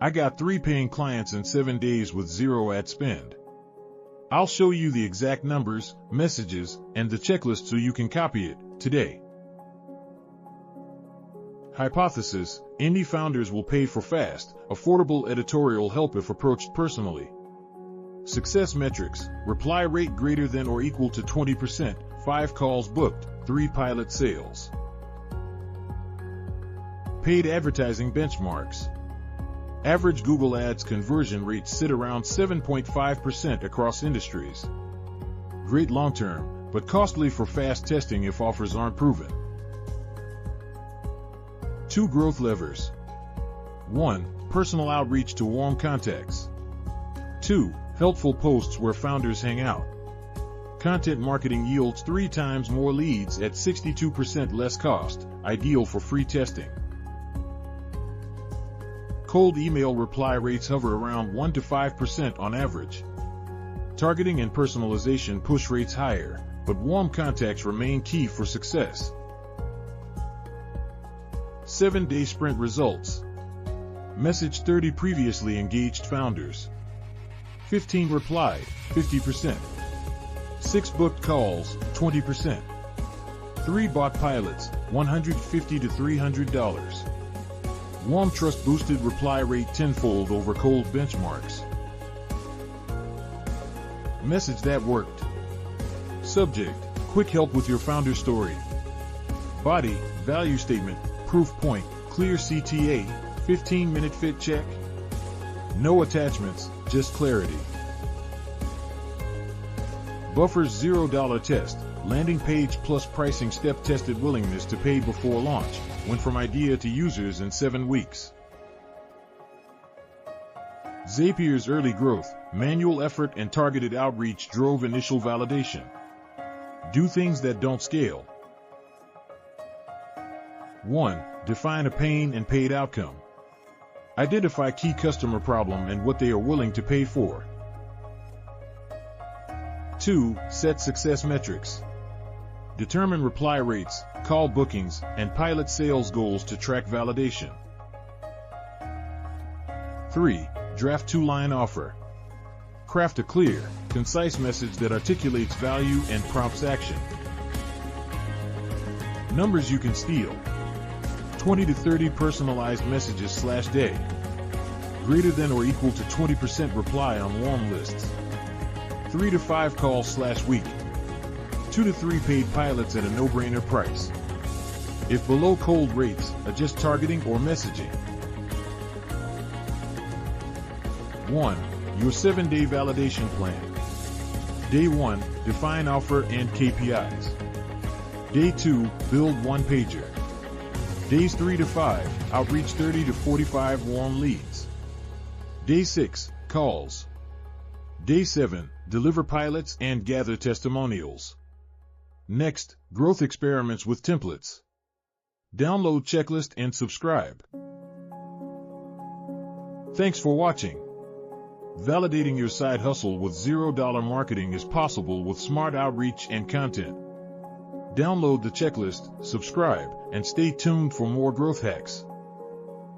I got 3 paying clients in 7 days with 0 ad spend. I'll show you the exact numbers, messages, and the checklist so you can copy it today. Hypothesis: indie founders will pay for fast, affordable editorial help if approached personally. Success metrics: reply rate greater than or equal to 20%, 5 calls booked, 3 pilot sales. Paid advertising benchmarks. Average Google Ads conversion rates sit around 7.5% across industries. Great long-term, but costly for fast testing if offers aren't proven. 2 growth levers. 1. Personal outreach to warm contacts. 2. Helpful posts where founders hang out. Content marketing yields 3 times more leads at 62% less cost, ideal for free testing. Cold email reply rates hover around 1 to 5% on average. Targeting and personalization push rates higher, but warm contacts remain key for success. 7-day sprint results. Message 30 previously engaged founders. 15 replied, 50%. 6 booked calls, 20%. 3 bought pilots, $150 to $300. Warm trust boosted reply rate tenfold over cold benchmarks. Message that worked. Subject: quick help with your founder story. Body: value statement, proof point, clear CTA, 15-minute fit check. No attachments, just clarity. Buffers: $0 test, landing page plus pricing step tested willingness to pay before launch. Went from idea to users in 7 weeks. Zapier's early growth, manual effort and targeted outreach drove initial validation. Do things that don't scale. 1. Define a pain and paid outcome. Identify key customer problem and what they are willing to pay for. 2. Set success metrics. Determine reply rates, call bookings, and pilot sales goals to track validation. 3. Draft 2-line offer. Craft a clear, concise message that articulates value and prompts action. Numbers you can steal. 20 to 30 personalized messages/day. Greater than or equal to 20% reply on warm lists. 3 to 5 calls/week. 2 to 3 paid pilots at a no-brainer price. If below cold rates, adjust targeting or messaging. 1. Your 7-day validation plan. Day 1, define offer and KPIs. Day 2, build 1-pager. Days 3 to 5, outreach 30 to 45 warm leads. Day 6, calls. Day 7, deliver pilots and gather testimonials. Next, growth experiments with templates. Download checklist and subscribe. Thanks for watching. Validating your side hustle with $0 marketing is possible with smart outreach and content. Download the checklist, subscribe, and stay tuned for more growth hacks.